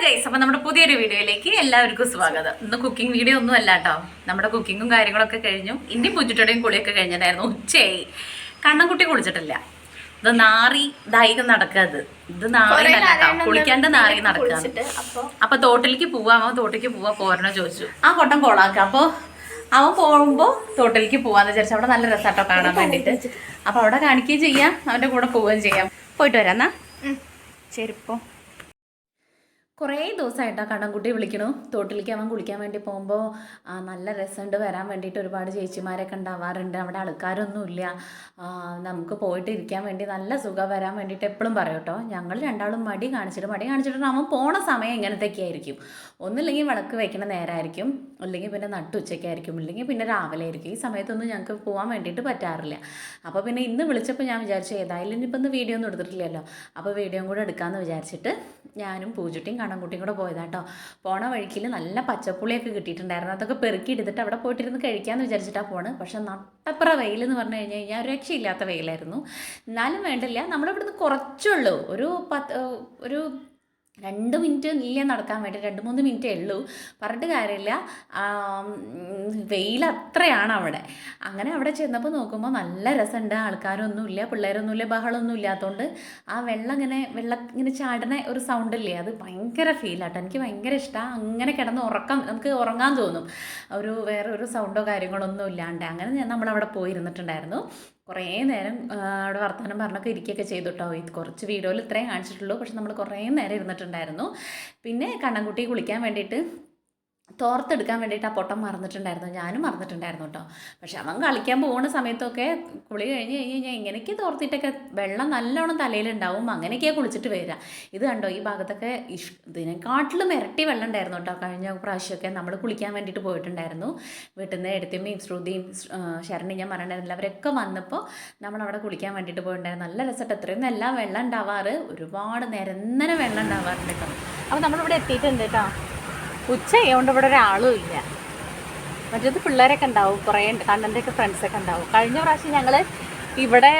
Guys, അപ്പോൾ നമ്മുടെ പുതിയൊരു വീഡിയോയിലേക്ക് എല്ലാവർക്കും സ്വാഗതം. ഇന്ന് കുക്കിംഗ് വീഡിയോ ഒന്നും അല്ല കേട്ടോ. നമ്മുടെ കുക്കിങ്ങും കാര്യങ്ങളൊക്കെ കഴിഞ്ഞു. ഇന്ത്യൻ പൂച്ചിട്ടുടെയും കുളിയൊക്കെ കഴിഞ്ഞിട്ടായിരുന്നു. ഉച്ചയായി. കണ്ണൻകുട്ടി കുളിച്ചിട്ടില്ല. ഇത് നാറി ദായികം നടക്കത്. ഇത് നാറി കേട്ടോ, കുളിക്കാണ്ട് നാറി നടക്കുക. അപ്പൊ തോട്ടിലേക്ക് പോവാമോ, തോട്ടിലേക്ക് പോവാ പോരണോ ചോദിച്ചു. ആ കൊട്ടം കോളാക്കാം. അപ്പോൾ അവൻ പോകുമ്പോൾ തോട്ടിലേക്ക് പോവാന്ന് വിചാരിച്ചു. അവിടെ നല്ല രസാട്ടോ കാണാൻ വേണ്ടിയിട്ട്. അപ്പൊ അവിടെ കാണിക്കുകയും ചെയ്യാം, അവന്റെ കൂടെ പോവുകയും ചെയ്യാം. പോയിട്ട് വരാം എന്നാ. ശരി. ഇപ്പോൾ കുറേ ദിവസമായിട്ടാണ് കണ്ണൻകുട്ടി വിളിക്കണു. തോട്ടിലേക്ക് അവൻ കുളിക്കാൻ വേണ്ടി പോകുമ്പോൾ നല്ല രസമുണ്ട്, വരാൻ വേണ്ടിയിട്ട് ഒരുപാട് ചേച്ചിമാരൊക്കെ ഉണ്ടാവാറുണ്ട്. അവിടെ ആൾക്കാരൊന്നുമില്ല, നമുക്ക് പോയിട്ട് ഇരിക്കാൻ വേണ്ടി നല്ല സുഖം, വരാൻ വേണ്ടിയിട്ട് എപ്പോഴും പറയും കേട്ടോ. ഞങ്ങൾ രണ്ടാളും മടി കാണിച്ചിട്ട് അവൻ പോണ സമയം ഇങ്ങനത്തെയൊക്കെ ആയിരിക്കും. ഒന്നില്ലെങ്കിൽ വിളക്ക് വയ്ക്കണ നേരമായിരിക്കും, അല്ലെങ്കിൽ പിന്നെ നട്ടുച്ചയ്ക്കായിരിക്കും, ഇല്ലെങ്കിൽ പിന്നെ രാവിലെ ആയിരിക്കും. ഈ സമയത്തൊന്നും ഞങ്ങൾക്ക് പോകാൻ വേണ്ടിയിട്ട് പറ്റാറില്ല. അപ്പോൾ പിന്നെ ഇന്ന് വിളിച്ചപ്പോൾ ഞാൻ വിചാരിച്ചു ഏതായാലും ഇനിയിപ്പോൾ ഇന്ന് വീഡിയോ ഒന്നും എടുത്തിട്ടില്ലല്ലോ, അപ്പോൾ വീഡിയോയും കൂടെ എടുക്കാമെന്ന് വിചാരിച്ചിട്ട് ഞാനും പൂജുട്ടിയും കണ്ണൻകുട്ടിയും കൂടെ പോയതാട്ടോ. പോണ വഴിക്കിൽ നല്ല പച്ചപ്പുളിയൊക്കെ കിട്ടിയിട്ടുണ്ടായിരുന്നു. അതൊക്കെ പെറുക്കി എടുത്തിട്ട് അവിടെ പോയിട്ടിരുന്ന് കഴിക്കാമെന്ന് വിചാരിച്ചിട്ടാണ് പോണ്. പക്ഷെ നട്ടപ്പുറ വെയിലെന്ന് പറഞ്ഞു കഴിഞ്ഞാൽ ഒരു രക്ഷയില്ലാത്ത വെയിലായിരുന്നു. എന്നാലും വേണ്ടില്ല, നമ്മളിവിടുന്ന് കുറച്ചുള്ളൂ, ഒരു 2 മിനിറ്റ് ഇല്ല നടക്കാൻ വേണ്ടി, 2-3 മിനിറ്റേ ഉള്ളൂ. പറഞ്ഞിട്ട് കാര്യമില്ല, വെയിൽ അത്രയാണ് അവിടെ. അങ്ങനെ അവിടെ ചെന്നപ്പോൾ നോക്കുമ്പോൾ നല്ല രസമുണ്ട്. ആൾക്കാരൊന്നുമില്ല, പിള്ളേരൊന്നുമില്ല, ബഹളമൊന്നും ഇല്ലാത്തതുകൊണ്ട് ആ വെള്ളം ഇങ്ങനെ ചാടുന്ന ഒരു സൗണ്ടില്ലേ, അത് ഭയങ്കര ഫീലാട്ടോ. എനിക്ക് ഭയങ്കര ഇഷ്ടമാണ്. അങ്ങനെ കിടന്ന് നമുക്ക് ഉറങ്ങാൻ തോന്നും, വേറെ ഒരു സൗണ്ടോ കാര്യങ്ങളൊന്നും ഇല്ലാണ്ട്. അങ്ങനെ നമ്മളവിടെ പോയിരുന്നിട്ടുണ്ടായിരുന്നു. കുറേ നേരം അവിടെ വർത്തമാനം പറഞ്ഞൊക്കെ ഇരിക്കുകയൊക്കെ ചെയ്തു കേട്ടോ. ഇത് കുറച്ച് വീഡിയോയിൽ ഇത്രയും കാണിച്ചിട്ടുള്ളൂ, പക്ഷെ നമ്മൾ കുറേ നേരം ഇരുന്നിട്ടുണ്ടായിരുന്നു. പിന്നെ കണ്ണൻകുട്ടി കുളിക്കാൻ വേണ്ടിയിട്ട് തോർത്തെടുക്കാൻ വേണ്ടിയിട്ട് ആ പൊട്ടം മറന്നിട്ടുണ്ടായിരുന്നു. ഞാനും മറന്നിട്ടുണ്ടായിരുന്നു കേട്ടോ. പക്ഷെ അവൻ കളിക്കാൻ പോകുന്ന സമയത്തൊക്കെ കുളി കഴിഞ്ഞ് കഴിഞ്ഞാൽ ഇങ്ങനെയൊക്കെ തോർത്തിട്ടൊക്കെ വെള്ളം നല്ലോണം തലയിലുണ്ടാവും. അങ്ങനെയൊക്കെയാണ് കുളിച്ചിട്ട് വരിക. ഇത് കണ്ടോ, ഈ ഭാഗത്തൊക്കെ ഇതിനെക്കാട്ടിലും ഇരട്ടി വെള്ളം ഉണ്ടായിരുന്നു കേട്ടോ. കഴിഞ്ഞ പ്രാവശ്യമൊക്കെ നമ്മൾ കുളിക്കാൻ വേണ്ടിയിട്ട് പോയിട്ടുണ്ടായിരുന്നു. വീട്ടിൽ നിന്ന് എടുത്തമ്മയും ശ്രുതിയും ശരണി ഞാൻ പറയണ്ടായിരുന്നില്ല, അവരൊക്കെ വന്നപ്പോൾ നമ്മളവിടെ കുളിക്കാൻ വേണ്ടിയിട്ട് പോയിട്ടുണ്ടായിരുന്നു. നല്ല രസമായിട്ട് എത്രയും എല്ലാം വെള്ളം ഉണ്ടാവാറ്, ഒരുപാട് നിരന്തരം വെള്ളം ഉണ്ടാവാറുണ്ട് കേട്ടോ. അപ്പോൾ നമ്മളിവിടെ എത്തിയിട്ടുണ്ട് കേട്ടോ. ഉച്ചയായതുകൊണ്ട് ഇവിടെ ഒരാളും ഇല്ല. മറ്റേത് പിള്ളേരൊക്കെ ഉണ്ടാവും, കുറേ കണ്ണൻ്റെയൊക്കെ ഫ്രണ്ട്സൊക്കെ ഉണ്ടാവും. കഴിഞ്ഞ പ്രാവശ്യം ഞങ്ങൾ ഇവിടെ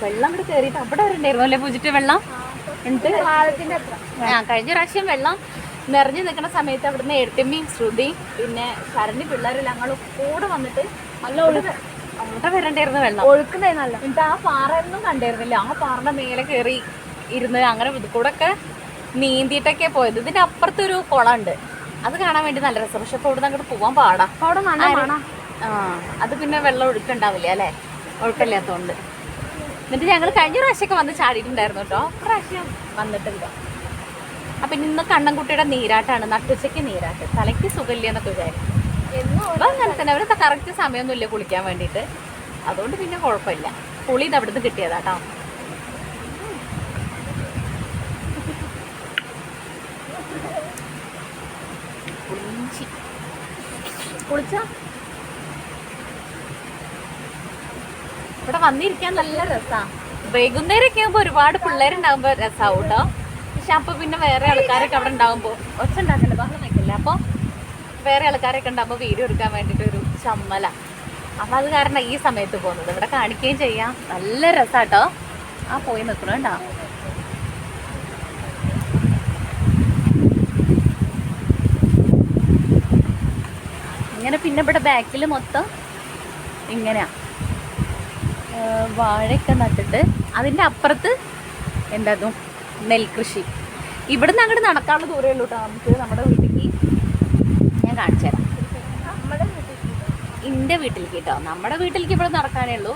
വെള്ളം ഇവിടെ കയറിയിട്ട് അവിടെ ഉണ്ടായിരുന്നു അല്ലേ പൂജിട്ട് വെള്ളം ഉണ്ട്. കഴിഞ്ഞ പ്രാവശ്യം വെള്ളം നിറഞ്ഞു നിൽക്കുന്ന സമയത്ത് അവിടുന്ന് എഴുത്തമ്മയും ശ്രുതിയും പിന്നെ ശരണി പിള്ളേരെല്ലാം ഞങ്ങൾ കൂടെ വന്നിട്ട് നല്ല അവിടെ വരണ്ടായിരുന്നു വെള്ളം ഒഴുക്കുന്നല്ല. എന്നിട്ട് ആ പാറയൊന്നും കണ്ടായിരുന്നില്ല. ആ പാറയുടെ മേലെ കയറി ഇരുന്ന് അങ്ങനെ ഇത് കൂടെ ഒക്കെ നീന്തിയിട്ടൊക്കെ പോയത്. ഇതിൻ്റെ അപ്പുറത്തൊരു കുളമുണ്ട്, അത് കാണാൻ വേണ്ടി നല്ല രസം. പക്ഷെ ഇപ്പോൾ ഇവിടെ നിന്ന് അങ്ങോട്ട് പോകാൻ പാടാ. അവിടെ നല്ല അത് പിന്നെ വെള്ളം ഒഴുക്കുണ്ടാവില്ല അല്ലേ, ഒഴുക്കില്ലാത്തതുകൊണ്ട്. എന്നിട്ട് ഞങ്ങൾ കഴിഞ്ഞ പ്രാവശ്യമൊക്കെ വന്ന് ചാടിയിട്ടുണ്ടായിരുന്നു കേട്ടോ. പ്രാവശ്യം വന്നിട്ടില്ല. അപ്പം ഇന്ന് കണ്ണൻകുട്ടിയുടെ നീരാട്ടാണ്, നട്ടുച്ചയ്ക്ക് നീരാട്ട്. തലയ്ക്ക് സുഖമില്ല എന്നൊക്കെ വിചാരിക്കും. അപ്പം അങ്ങനെ തന്നെ അവർ കറക്റ്റ് സമയമൊന്നുമില്ല കുളിക്കാൻ വേണ്ടിയിട്ട്, അതുകൊണ്ട് പിന്നെ കുഴപ്പമില്ല. കുളി ഇത് അവിടുന്ന് കിട്ടിയതാട്ടോ. കുളിച്ച ഇവിടെ വന്നിരിക്കാൻ നല്ല രസമാണ്. വൈകുന്നേരമൊക്കെ ആകുമ്പോൾ ഒരുപാട് പിള്ളേരുണ്ടാകുമ്പോൾ രസമാവും കേട്ടോ. പക്ഷെ അപ്പോൾ പിന്നെ വേറെ ആൾക്കാരൊക്കെ അവിടെ ഉണ്ടാകുമ്പോൾ ഒച്ച ഉണ്ടാക്കണ്ട, ബഹളം വയ്ക്കില്ല. അപ്പോൾ വേറെ ആൾക്കാരൊക്കെ ഉണ്ടാകുമ്പോൾ വീഡിയോ എടുക്കാൻ വേണ്ടിയിട്ടൊരു ചമ്മല. അപ്പം അത് കാരണം ഈ സമയത്ത് പോകുന്നത്. ഇവിടെ കാണിക്കുകയും ചെയ്യാം, നല്ല രസമാട്ടോ. ആ പോയി നിൽക്കണം കേട്ടോ. ഇങ്ങനെ പിന്നെ ഇവിടെ ബാക്കിൽ മൊത്തം ഇങ്ങനെയാണ് വാഴയൊക്കെ നട്ടിട്ട്, അതിൻ്റെ അപ്പുറത്ത് എന്തായിരുന്നു നെൽകൃഷി. ഇവിടുന്ന് അങ്ങോട്ട് നടക്കാനുള്ള ദൂരമേ ഉള്ളൂ കേട്ടോ. നമുക്ക് നമ്മുടെ വീട്ടിലേക്ക് ഞാൻ കാണിച്ചു തരാം. എൻ്റെ വീട്ടിലേക്ക് കേട്ടോ, നമ്മുടെ വീട്ടിലേക്ക് ഇവിടെ നടക്കാനേ ഉള്ളൂ.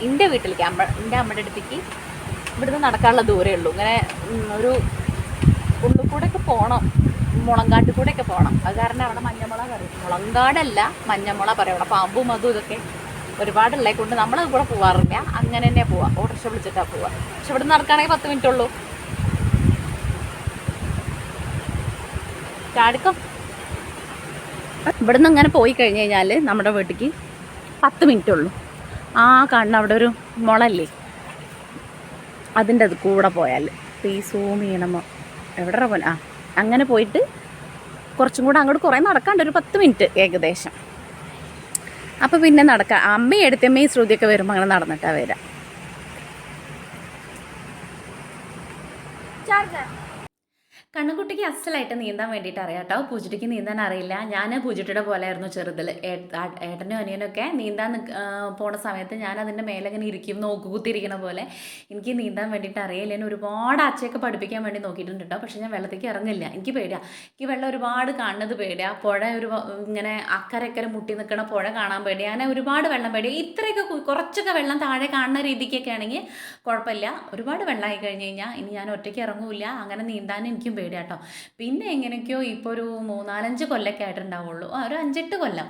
എൻ്റെ വീട്ടിലേക്ക് എൻ്റെ അമ്മയുടെ അടുത്തേക്ക് ഇവിടുന്ന് നടക്കാനുള്ള ദൂരമേ ഉള്ളൂ. ഇങ്ങനെ ഒരു ഉള്ളിൽ കൂടെയൊക്കെ പോകണം, മുളങ്കാട്ടിൽ കൂടെയൊക്കെ പോകണം. അത് കാരണം അവിടെ മഞ്ഞമുള പറയും, മുളങ്കാടല്ല മഞ്ഞമുള പറയും. അവിടെ പാമ്പും അതും ഇതൊക്കെ ഒരുപാടുള്ളേ കൊണ്ട് നമ്മളത് കൂടെ പോവാറില്ല. അങ്ങനെ തന്നെ പോവാം, ഓട്ടോറിക്ഷ വിളിച്ചിട്ടാണ് പോവുക. പക്ഷെ ഇവിടെ നടക്കുകയാണെങ്കിൽ 10 മിനിറ്റ് ഉള്ളൂ. ചാടിക്കോ. ഇവിടുന്ന് അങ്ങനെ പോയി കഴിഞ്ഞ് കഴിഞ്ഞാൽ നമ്മുടെ വീട്ടിലേക്ക് 10 മിനിറ്റ് ഉള്ളൂ. ആ കാണുന്ന അവിടെ ഒരു മുളല്ലേ, അതിൻ്റെ അത് കൂടെ പോയാൽ ഈ സൂം ചെയ്യണമോ എവിടെ പോലെ അങ്ങനെ പോയിട്ട് കുറച്ചും കൂടെ അങ്ങോട്ട് കുറേ നടക്കാണ്ട്, ഒരു 10 മിനിറ്റ് ഏകദേശം. അപ്പോൾ പിന്നെ നടക്കാം. അമ്മയും എടുത്തമ്മയും ശ്രുതിയൊക്കെ വരുമ്പോൾ അങ്ങനെ നടന്നിട്ടാണ് വരാം. കണ്ണുകുട്ടിക്ക് അസലായിട്ട് നീന്താൻ വേണ്ടിയിട്ട് അറിയാം കേട്ടോ. പൂജയ്ക്ക് നീന്താൻ അറിയില്ല. ഞാൻ പൂജയുടെ പോലെയായിരുന്നു ചെറുതിൽ. ഏട്ടനും അനിയനൊക്കെ നീന്താൻ പോണ സമയത്ത് ഞാൻ അതിൻ്റെ മേലെ ഇങ്ങനെ ഇരിക്കും, നോക്കുകുത്തിരിക്കണ പോലെ. എനിക്ക് നീന്താൻ വേണ്ടിയിട്ട് അറിയില്ല. എന്നെ ഒരുപാട് അച്ഛയൊക്കെ പഠിപ്പിക്കാൻ വേണ്ടി നോക്കിയിട്ടുണ്ട് കേട്ടോ. പക്ഷേ ഞാൻ വെള്ളത്തേക്ക് ഇറങ്ങില്ല. എനിക്ക് പേടിയാണ്. എനിക്ക് വെള്ളം ഒരുപാട് കാണുന്നത് പേടിയാണ്. പുഴ ഇങ്ങനെ അക്കരെ മുട്ടി നിൽക്കണ പുഴ കാണാൻ പേടിയാണ്. ഞാൻ ഒരുപാട് വെള്ളം പേടിയാണ്. ഇത്രയൊക്കെ കുറച്ചൊക്കെ വെള്ളം താഴെ കാണുന്ന രീതിക്കൊക്കെ ആണെങ്കിൽ കുഴപ്പമില്ല. ഒരുപാട് വെള്ളമായി കഴിഞ്ഞ് കഴിഞ്ഞാൽ ഇനി ഞാൻ ഒറ്റയ്ക്ക് ഇറങ്ങൂല്ല. അങ്ങനെ നീന്താൻ എനിക്കും പേടിയാട്ടോ. പിന്നെ എങ്ങനെയൊക്കെയോ ഇപ്പോൾ ഒരു 3-4-5 കൊല്ലമൊക്കെ ആയിട്ടുണ്ടാവുള്ളൂ, ഒരു 5-8 കൊല്ലം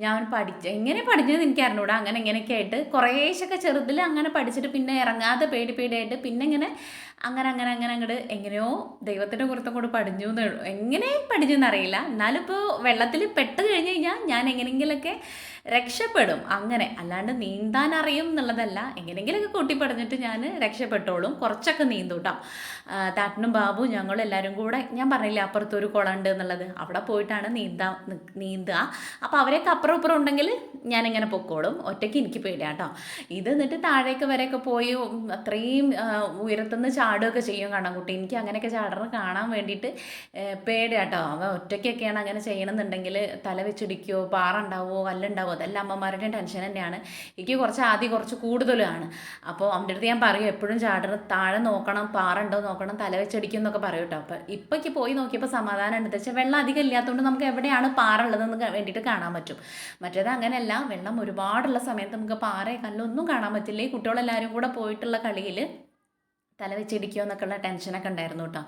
ഞാൻ എങ്ങനെ പഠിച്ചത് എനിക്ക് അറിഞ്ഞൂടാ. അങ്ങനെ ഇങ്ങനെയൊക്കെ ആയിട്ട് കുറേശ്ശൊക്കെ ചെറുതിൽ അങ്ങനെ പഠിച്ചിട്ട് പിന്നെ ഇറങ്ങാതെ പേടിയായിട്ട് പിന്നെ ഇങ്ങനെ അങ്ങോട്ട് എങ്ങനെയോ ദൈവത്തിൻ്റെ പുറത്തും കൂടെ പഠിച്ചു എന്നേ ഉള്ളൂ. എങ്ങനെ പഠിച്ചെന്നറിയില്ല. എന്നാലും ഇപ്പോൾ വെള്ളത്തിൽ പെട്ട് കഴിഞ്ഞ് കഴിഞ്ഞാൽ ഞാൻ എങ്ങനെയെങ്കിലൊക്കെ രക്ഷപ്പെടും. അങ്ങനെ അല്ലാണ്ട് നീന്താൻ അറിയും എന്നുള്ളതല്ല. എങ്ങനെയെങ്കിലൊക്കെ കൂട്ടിപ്പടഞ്ഞിട്ട് ഞാൻ രക്ഷപ്പെട്ടോളും. കുറച്ചൊക്കെ നീന്തും കേട്ടോ. താട്ടനും ബാബു ഞങ്ങൾ എല്ലാവരും കൂടെ, ഞാൻ പറഞ്ഞില്ലേ അപ്പുറത്തൊരു കുളമുണ്ട് എന്നുള്ളത്, അവിടെ പോയിട്ടാണ് നീന്തുക. അപ്പോൾ അവരൊക്കെ അപ്പുറം ഇപ്പുറം ഉണ്ടെങ്കിൽ ഞാനിങ്ങനെ പൊക്കോളും. ഒറ്റയ്ക്ക് എനിക്ക് പേടിയാണ് കേട്ടോ. ഇത് എന്നിട്ട് താഴേക്ക് വരെയൊക്കെ പോയി അത്രയും ഉയരത്തുനിന്ന് ചാടുകയൊക്കെ ചെയ്യും കണ്ണൻകുട്ടി. എനിക്ക് അങ്ങനെയൊക്കെ ചാടുന്നത് കാണാൻ വേണ്ടിയിട്ട് പേടിയാട്ടോ. അവൻ ഒറ്റയ്ക്കൊക്കെയാണ് അങ്ങനെ ചെയ്യണമെന്നുണ്ടെങ്കിൽ തല വെച്ചിടിക്കുകയോ പാറ ഉണ്ടാവുമോ കല്ലുണ്ടാവുമോ, അതെല്ലാം അമ്മമാരുടെയും ടെൻഷൻ തന്നെയാണ്. എനിക്ക് കുറച്ച് കൂടുതലാണ്. അപ്പോൾ അവൻ്റെ അടുത്ത് ഞാൻ പറയും എപ്പോഴും ചാടുന്നത് താഴെ നോക്കണം, പാറ ഉണ്ടോ നോക്കണം, തല വെച്ചടിക്കും എന്നൊക്കെ പറയും കേട്ടോ. അപ്പോൾ ഇപ്പോഴേക്ക് പോയി നോക്കിയപ്പോൾ സമാധാനം ഉണ്ട്. വെച്ചാൽ വെള്ളം അധികം ഇല്ലാത്തതുകൊണ്ട് നമുക്ക് എവിടെയാണ് പാറ ഉള്ളതെന്ന് വേണ്ടിയിട്ട് കാണാൻ പറ്റും. മറ്റേത് അങ്ങനെയല്ല, വെള്ളം ഒരുപാടുള്ള സമയത്ത് നമുക്ക് പാറയോ കല്ലൊന്നും കാണാൻ പറ്റില്ല. ഈ കുട്ടികളെല്ലാവരും കൂടെ പോയിട്ടുള്ള കളിയിൽ തല വെച്ചിടിക്കുമോ എന്നൊക്കെയുള്ള ടെൻഷനൊക്കെ ഉണ്ടായിരുന്നു കേട്ടോ.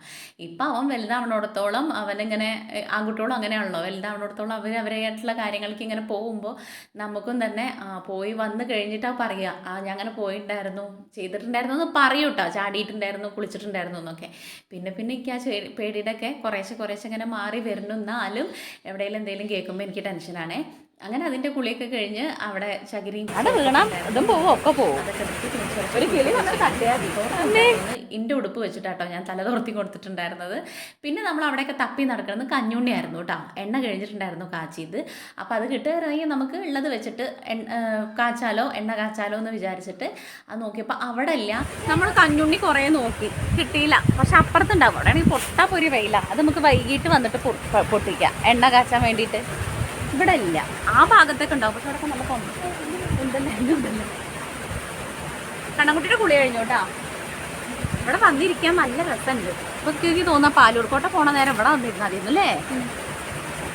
ഇപ്പം അവൻ വലുതാവണോടത്തോളം അവനിങ്ങനെ, ആൺകുട്ടികളും അങ്ങനെയാണല്ലോ, വലുതാവണോടത്തോളം അവരായിട്ടുള്ള കാര്യങ്ങൾക്ക് ഇങ്ങനെ പോകുമ്പോൾ നമുക്കും തന്നെ പോയി വന്ന് കഴിഞ്ഞിട്ടാണ് പറയുക ഞാൻ അങ്ങനെ പോയിട്ടുണ്ടായിരുന്നു, ചെയ്തിട്ടുണ്ടായിരുന്നു എന്ന് പറയൂ കേട്ടോ. ചാടിയിട്ടുണ്ടായിരുന്നു, കുളിച്ചിട്ടുണ്ടായിരുന്നു എന്നൊക്കെ. പിന്നെ എനിക്ക് ആ പേടിയുടെയൊക്കെ കുറേശ്ശെ ഇങ്ങനെ മാറി വരുന്നു. എന്നാലും എവിടെയെങ്കിലും എന്തെങ്കിലും കേൾക്കുമ്പോൾ എനിക്ക് ടെൻഷനാണേ. അങ്ങനെ അതിൻ്റെ കുളിയൊക്കെ കഴിഞ്ഞ് അവിടെ ചകിരിയും ഇതും പോവും ഒക്കെ പോവും. ഇൻ്റെ ഉടുപ്പ് വെച്ചിട്ടാട്ടോ ഞാൻ തല തോർത്തി കൊടുത്തിട്ടുണ്ടായിരുന്നത്. പിന്നെ നമ്മൾ അവിടെയൊക്കെ തപ്പി നടക്കുന്നത് കഞ്ഞുണ്ണിയായിരുന്നു കേട്ടോ. എണ്ണ കഴിഞ്ഞിട്ടുണ്ടായിരുന്നു കാച്ചിയത്. അപ്പോൾ അത് കിട്ടുകയാണെങ്കിൽ നമുക്ക് ഉള്ളത് വെച്ചിട്ട് എണ്ണ കാച്ചാലോ എന്ന് വിചാരിച്ചിട്ട് അത് നോക്കിയപ്പോൾ അവിടെ ഇല്ല. നമ്മൾ കഞ്ഞുണ്ണി കുറേ നോക്കി, കിട്ടിയില്ല. പക്ഷെ അപ്പുറത്തുണ്ടാവും. അവിടെ ആണെങ്കിൽ പൊട്ടാ പൊരി വെയില. അത് നമുക്ക് വൈകിട്ട് വന്നിട്ട് പൊട്ടിക്കാം എണ്ണ കാച്ചാൻ വേണ്ടിയിട്ട്. ഇവിടെ ഇല്ല, ആ ഭാഗത്തൊക്കെ ഉണ്ടാവും. പക്ഷെ അവിടെ നല്ല ഉണ്ടല്ലോ. കണ്ണൻകുട്ടിയുടെ കുളി കഴിഞ്ഞു കേട്ടോ. ഇവിടെ വന്നിരിക്കാൻ നല്ല രസമുണ്ട്. ഇപ്പൊ എനിക്ക് തോന്നാ പാലൂർക്കോട്ട പോണ നേരം ഇവിടെ വന്നിരുന്നു അതിരുന്നു അല്ലേ.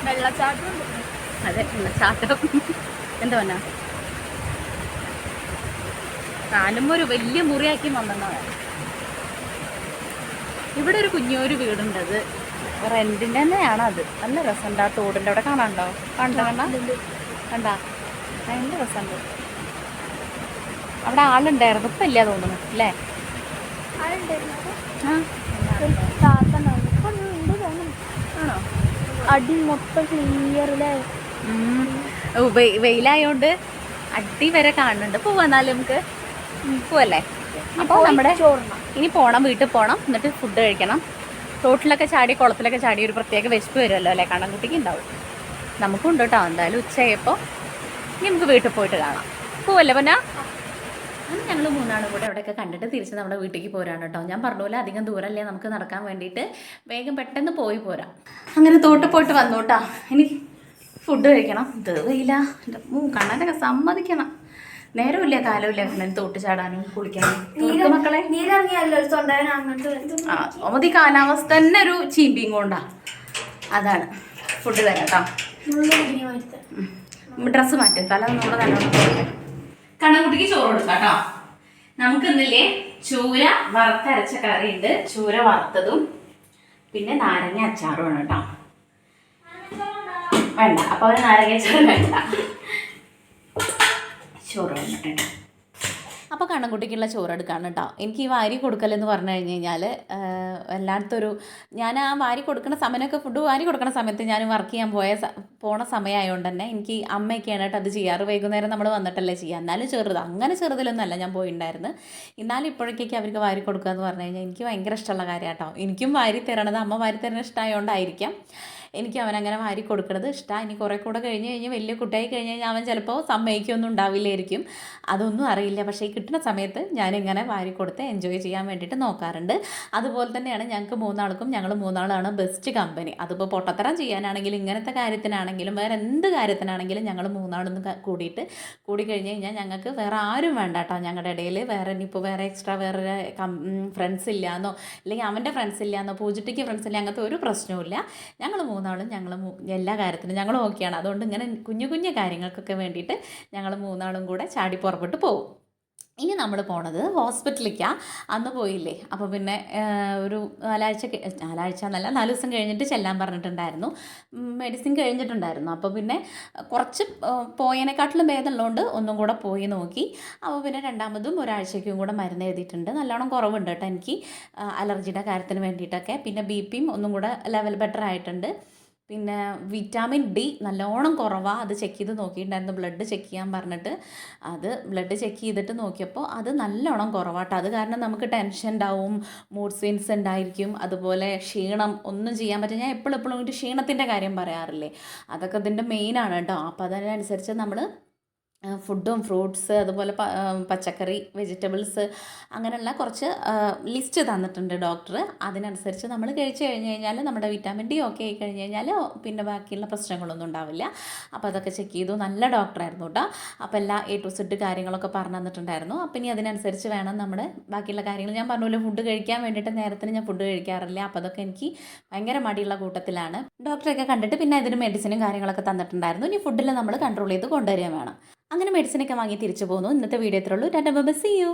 വെള്ളച്ചാട്ടം. അതെ, വെള്ളച്ചാട്ടം. എന്താ പറഞ്ഞ കാലും ഒരു വലിയ മുറിയാക്കി വന്നെന്നാണ്. ഇവിടെ ഒരു കുഞ്ഞൊരു വീടുണ്ടത്, റെന്റിൻ്റെ തന്നെയാണ്. അത് നല്ല രസമുണ്ട്. ആ തോടിൻ്റെ അവിടെ കാണാണ്ടോ? കണ്ടാ നല്ല രസമുണ്ട്. അവിടെ ആളുണ്ടായിരുന്നു, ഇപ്പം ഇല്ല തോന്നുന്നു അല്ലേ? ആണോ? അടി മൊത്തം ക്ലിയർ അല്ലേ? വെയിലായോണ്ട് അടി വരെ കാണുന്നുണ്ട്. പോവാന്നാലും നമുക്ക് പോവല്ലേ? അപ്പോൾ നമ്മുടെ ഇനി പോകണം, വീട്ടിൽ പോകണം, എന്നിട്ട് ഫുഡ് കഴിക്കണം. തോട്ടിലൊക്കെ ചാടി കുളത്തിലൊക്കെ ചാടി ഒരു പ്രത്യേക വിശപ്പ് വരുമല്ലോ അല്ലേ? കണ്ണൻകുട്ടിക്ക് ഉണ്ടാവും, നമുക്കുണ്ട് കേട്ടോ. എന്തായാലും ഉച്ചയായപ്പോൾ ഇനി നമുക്ക് വീട്ടിൽ പോയിട്ട് കാണാം. പോവല്ലേ പൊന്നാ? അങ്ങനെ ഞങ്ങൾ മൂന്നാളും കൂടെ അവിടെയൊക്കെ കണ്ടിട്ട് തിരിച്ച് നമ്മുടെ വീട്ടിലേക്ക് പോരാണ് കേട്ടോ. ഞാൻ പറഞ്ഞ അധികം ദൂരമല്ലേ നമുക്ക് നടക്കാൻ വേണ്ടിയിട്ട്, വേഗം പെട്ടെന്ന് പോരാം. അങ്ങനെ തോട്ടിൽ പോയിട്ട് വന്നു കേട്ടോ. ഇനി ഫുഡ് കഴിക്കണം. ഇത് വെയില, എൻ്റെ കണ്ണനൊക്കെ സമ്മതിക്കണം. നേരമില്ല കാലമില്ല കണ്ണൻ തോട്ട് ചാടാനും കുളിക്കാനും. മക്കളെ ഒമതി കാലാവസ്ഥ തന്നെ ഒരു ചീമ്പിയും കൊണ്ടാ. അതാണ് ഫുഡ് തരാം കേട്ടോ. ഡ്രസ്സ് മാറ്റും, തല നമ്മുടെ നല്ലോണം. കണ്ണൻകുട്ടിക്ക് ചോറ് കൊടുക്കാം കേട്ടോ. നമുക്ക് ഇന്നില്ലേ ചൂര വറുത്തരച്ച കറിയുണ്ട്, ചൂര വറുത്തതും പിന്നെ നാരങ്ങ അച്ചാറുമാണ് കേട്ടോ. വേണ്ട, അപ്പോൾ ഒരു നാരങ്ങ അച്ചാറ് വേണ്ട, ചോറ് വന്നിട്ടുണ്ട്. അപ്പോൾ കണ്ണൻകുട്ടിക്കുള്ള ചോറ് എടുക്കാണ് കേട്ടോ. എനിക്ക് ഈ വാരി കൊടുക്കലെന്ന് പറഞ്ഞു കഴിഞ്ഞാൽ വല്ലാത്തൊരു, ഞാൻ ആ വാരി കൊടുക്കുന്ന സമയമൊക്കെ, ഫുഡ് വാരി കൊടുക്കുന്ന സമയത്ത് ഞാൻ വർക്ക് ചെയ്യാൻ പോണ സമയമായതുകൊണ്ട് തന്നെ എനിക്ക് അമ്മയൊക്കെയാണ് കേട്ടോ അത് ചെയ്യാറ്. വൈകുന്നേരം നമ്മൾ വന്നിട്ടല്ലേ ചെയ്യുക. എന്നാലും അങ്ങനെ ചെറുതിലൊന്നും അല്ല ഞാൻ പോയിട്ടുണ്ടായിരുന്നു. എന്നാലും ഇപ്പോഴേക്കൊക്കെ അവർക്ക് വാരി കൊടുക്കുക എന്ന് പറഞ്ഞു കഴിഞ്ഞാൽ എനിക്ക് ഭയങ്കര ഇഷ്ടമുള്ള കാര്യം കേട്ടോ. എനിക്കും വാരി തരണത്, അമ്മ വാരി തരണ ഇഷ്ടമായതുകൊണ്ടായിരിക്കാം. എനിക്ക് അവനങ്ങനെ വാരി കൊടുക്കുന്നത് ഇഷ്ടമാണ്. ഇനി കുറേ കൂടെ കഴിഞ്ഞ് കഴിഞ്ഞ് വലിയ കുട്ടിയായി കഴിഞ്ഞ് കഴിഞ്ഞാൽ അവൻ ചിലപ്പോൾ സമ്മതിക്കൊന്നും ഉണ്ടാവില്ലായിരിക്കും, അതൊന്നും അറിയില്ല. പക്ഷേ ഈ കിട്ടുന്ന സമയത്ത് ഞാനിങ്ങനെ വാരി കൊടുത്ത് എൻജോയ് ചെയ്യാൻ വേണ്ടിയിട്ട് നോക്കാറുണ്ട്. അതുപോലെ തന്നെയാണ് ഞങ്ങൾക്ക് മൂന്നാൾക്കും, ഞങ്ങൾ മൂന്നാളാണ് ബെസ്റ്റ് കമ്പനി. അതിപ്പോൾ പൊട്ടത്തരം ചെയ്യാനാണെങ്കിലും ഇങ്ങനത്തെ കാര്യത്തിനാണെങ്കിലും വേറെ എന്ത് കാര്യത്തിനാണെങ്കിലും ഞങ്ങൾ മൂന്നാളൊന്നും കൂടി കഴിഞ്ഞ് കഴിഞ്ഞാൽ ഞങ്ങൾക്ക് വേറെ ആരും വേണ്ട കേട്ടോ. ഞങ്ങളുടെ ഇടയിൽ വേറെ ഇനിയിപ്പോൾ വേറെ എക്സ്ട്രാ വേറെ ഫ്രണ്ട്സ് ഇല്ലയെന്നോ അല്ലെങ്കിൽ അവൻ്റെ ഫ്രണ്ട്സ് ഇല്ലയെന്നോ പൂജിട്ടിക്ക് ഫ്രണ്ട്സ് ഇല്ല അങ്ങനത്തെ ഒരു പ്രശ്നവുമില്ല. ഞങ്ങൾ മൂന്നാളും എല്ലാ കാര്യത്തിനും ഞങ്ങൾ ഓക്കെയാണ്. അതുകൊണ്ട് ഇങ്ങനെ കുഞ്ഞു കുഞ്ഞു കാര്യങ്ങൾക്കൊക്കെ വേണ്ടിയിട്ട് ഞങ്ങൾ മൂന്നാളും കൂടെ ചാടി പുറപ്പെട്ട് പോകും. ഇനി നമ്മൾ പോണത് ഹോസ്പിറ്റലിലേക്കാണ്. അന്ന് പോയില്ലേ, അപ്പോൾ പിന്നെ ഒരു 4 ദിവസം കഴിഞ്ഞിട്ട് ചെല്ലാൻ പറഞ്ഞിട്ടുണ്ടായിരുന്നു. മെഡിസിൻ കഴിഞ്ഞിട്ടുണ്ടായിരുന്നു. അപ്പോൾ പിന്നെ കുറച്ച് പോയതിനെക്കാട്ടിലും ഭേദമുള്ളതുകൊണ്ട് ഒന്നും കൂടെ പോയി നോക്കി. അപ്പോൾ പിന്നെ രണ്ടാമതും ഒരാഴ്ചയ്ക്കും കൂടെ മരുന്ന് എഴുതിയിട്ടുണ്ട്. നല്ലോണം കുറവുണ്ട് കേട്ടോ എനിക്ക് അലർജിയുടെ കാര്യത്തിന് വേണ്ടിയിട്ടൊക്കെ. പിന്നെ BP ഒന്നും കൂടെ ലെവൽ ബെറ്റർ ആയിട്ടുണ്ട്. പിന്നെ വിറ്റാമിൻ D നല്ലോണം കുറവാണ്. അത് ചെക്ക് ചെയ്ത് നോക്കിയിട്ടുണ്ടായിരുന്നു, ബ്ലഡ് ചെക്ക് ചെയ്യാൻ പറഞ്ഞിട്ട്. അത് ബ്ലഡ് ചെക്ക് ചെയ്തിട്ട് നോക്കിയപ്പോൾ അത് നല്ലോണം കുറവാട്ടോ. അത് കാരണം നമുക്ക് ടെൻഷൻ ഉണ്ടാവും, മൂഡ് സ്വിങ്സ് ഉണ്ടായിരിക്കും, അതുപോലെ ക്ഷീണം, ഒന്നും ചെയ്യാൻ പറ്റില്ല. ഞാൻ എപ്പോഴും ഒരു ക്ഷീണത്തിൻ്റെ കാര്യം പറയാറില്ലേ, അതൊക്കെ ഇതിൻ്റെ മെയിനാണ് കേട്ടോ. അപ്പോൾ അതിനനുസരിച്ച് നമ്മൾ ഫുഡും ഫ്രൂട്ട്സ് അതുപോലെ പച്ചക്കറി വെജിറ്റബിൾസ് അങ്ങനെയുള്ള കുറച്ച് ലിസ്റ്റ് തന്നിട്ടുണ്ട് ഡോക്ടർ. അതിനനുസരിച്ച് നമ്മൾ കഴിച്ച് കഴിഞ്ഞ് കഴിഞ്ഞാൽ നമ്മുടെ വിറ്റാമിൻ D ഒക്കെ ആയി കഴിഞ്ഞ് കഴിഞ്ഞാൽ പിന്നെ ബാക്കിയുള്ള പ്രശ്നങ്ങളൊന്നും ഉണ്ടാവില്ല. അപ്പോൾ അതൊക്കെ ചെക്ക് ചെയ്തു. നല്ല ഡോക്ടറായിരുന്നു കേട്ടോ. അപ്പോൾ എല്ലാ A to Z കാര്യങ്ങളൊക്കെ പറഞ്ഞു തന്നിട്ടുണ്ടായിരുന്നു. അപ്പോൾ ഇനി അതിനനുസരിച്ച് വേണം നമ്മുടെ ബാക്കിയുള്ള കാര്യങ്ങൾ. ഞാൻ പറഞ്ഞല്ലോ, ഫുഡ് കഴിക്കാൻ വേണ്ടിയിട്ട് നേരത്തിന് ഞാൻ ഫുഡ് കഴിക്കാറില്ല. അപ്പോൾ അതൊക്കെ എനിക്ക് ഭയങ്കര മടിയുള്ള കൂട്ടത്തിലാണ്. ഡോക്ടറൊക്കെ കണ്ടിട്ട് പിന്നെ അതിന് മെഡിസിനും കാര്യങ്ങളൊക്കെ തന്നിട്ടുണ്ടായിരുന്നു. ഇനി ഫുഡിൽ നമ്മൾ കൺട്രോൾ ചെയ്ത് കൊണ്ടുവരിക വേണം. അങ്ങനെ മെഡിസിനൊക്കെ വാങ്ങി തിരിച്ചു പോകുന്നു. ഇന്നത്തെ വീഡിയോ ഇത്രയുള്ളൂ. Tata bye bye, see U.